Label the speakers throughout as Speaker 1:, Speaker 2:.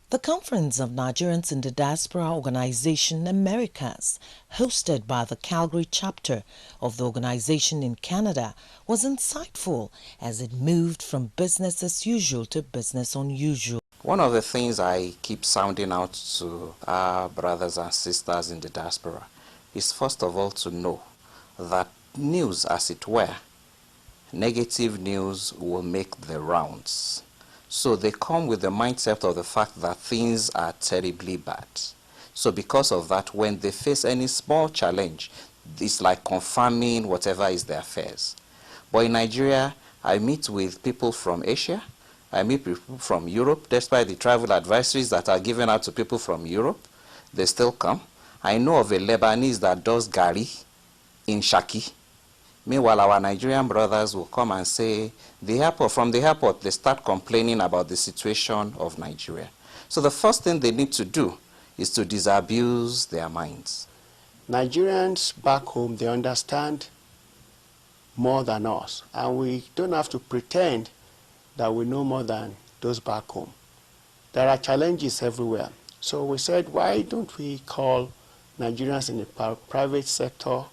Speaker 1: The Conference of Nigerians in the Diaspora Organization Americas, hosted by the Calgary Chapter of the organization in Canada, was insightful as it moved from business as usual to business unusual.
Speaker 2: One of the things I keep sounding out to our brothers and sisters in the diaspora is first of all to know that news, as it were, negative news will make the rounds. So they come with the mindset of the fact that things are terribly bad. So because of that, when they face any small challenge, it's like confirming whatever is their fears. But in Nigeria, I meet with people from Asia, I meet people from Europe, despite the travel advisories that are given out to people from Europe, they still come. I know of a Lebanese that does gari in Shaki. Meanwhile, our Nigerian brothers will come and say, from the airport, they start complaining about the situation of Nigeria. So the first thing they need to do is to disabuse their minds.
Speaker 3: Nigerians back home, they understand more than us, and we don't have to pretend that we know more than those back home. There are challenges everywhere. So we said, why don't we call Nigerians in the private sector,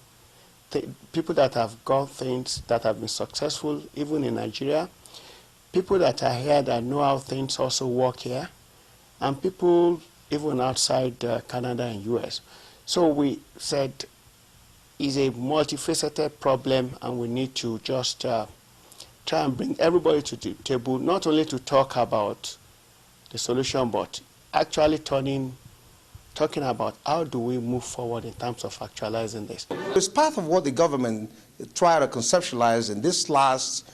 Speaker 3: people that have got things that have been successful even in Nigeria, people that are here that know how things also work here, and people even outside Canada and US. So we said it's a multifaceted problem, and we need to just try and bring everybody to the table, not only to talk about the solution, but actually talking about how do we move forward in terms of actualizing this.
Speaker 4: It's part of what the government tried to conceptualize in this last,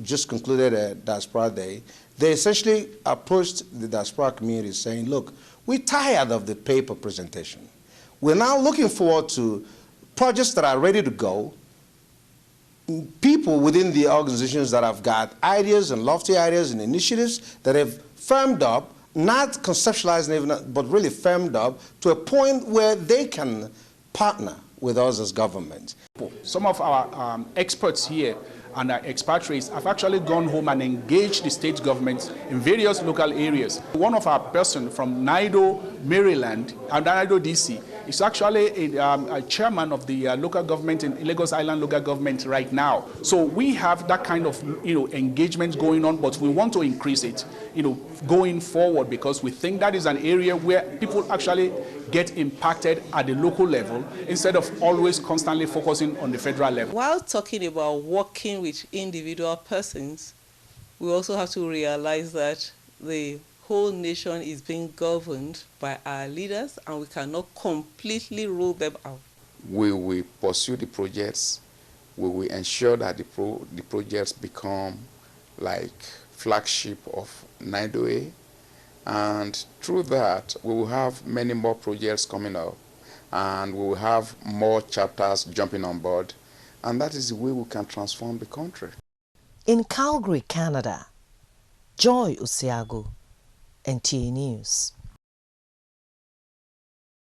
Speaker 4: just concluded Diaspora Day. They essentially approached the diaspora community saying, look, we're tired of the paper presentation. We're now looking forward to projects that are ready to go, people within the organizations that have got ideas and lofty ideas and initiatives that have firmed up, not conceptualized, but really firmed up to a point where they can partner with us as government.
Speaker 5: Some of our experts here and our expatriates have actually gone home and engaged the state governments in various local areas. One of our person from Nidoa, Maryland, and Nidoa, DC, is actually a chairman of the local government in Lagos Island local government right now. So we have that kind of engagement going on, but we want to increase it going forward, because we think that is an area where people actually get impacted at the local level instead of always constantly focusing on the federal level.
Speaker 6: While talking about working with individual persons, we also have to realize that the whole nation is being governed by our leaders, and we cannot completely rule them out.
Speaker 7: We will pursue the projects. We will ensure that the projects become like flagship of Nidoa, and through that we will have many more projects coming up, and we will have more chapters jumping on board, and that is the way we can transform the country.
Speaker 1: In Calgary, Canada, Joy Usiago, NTA News.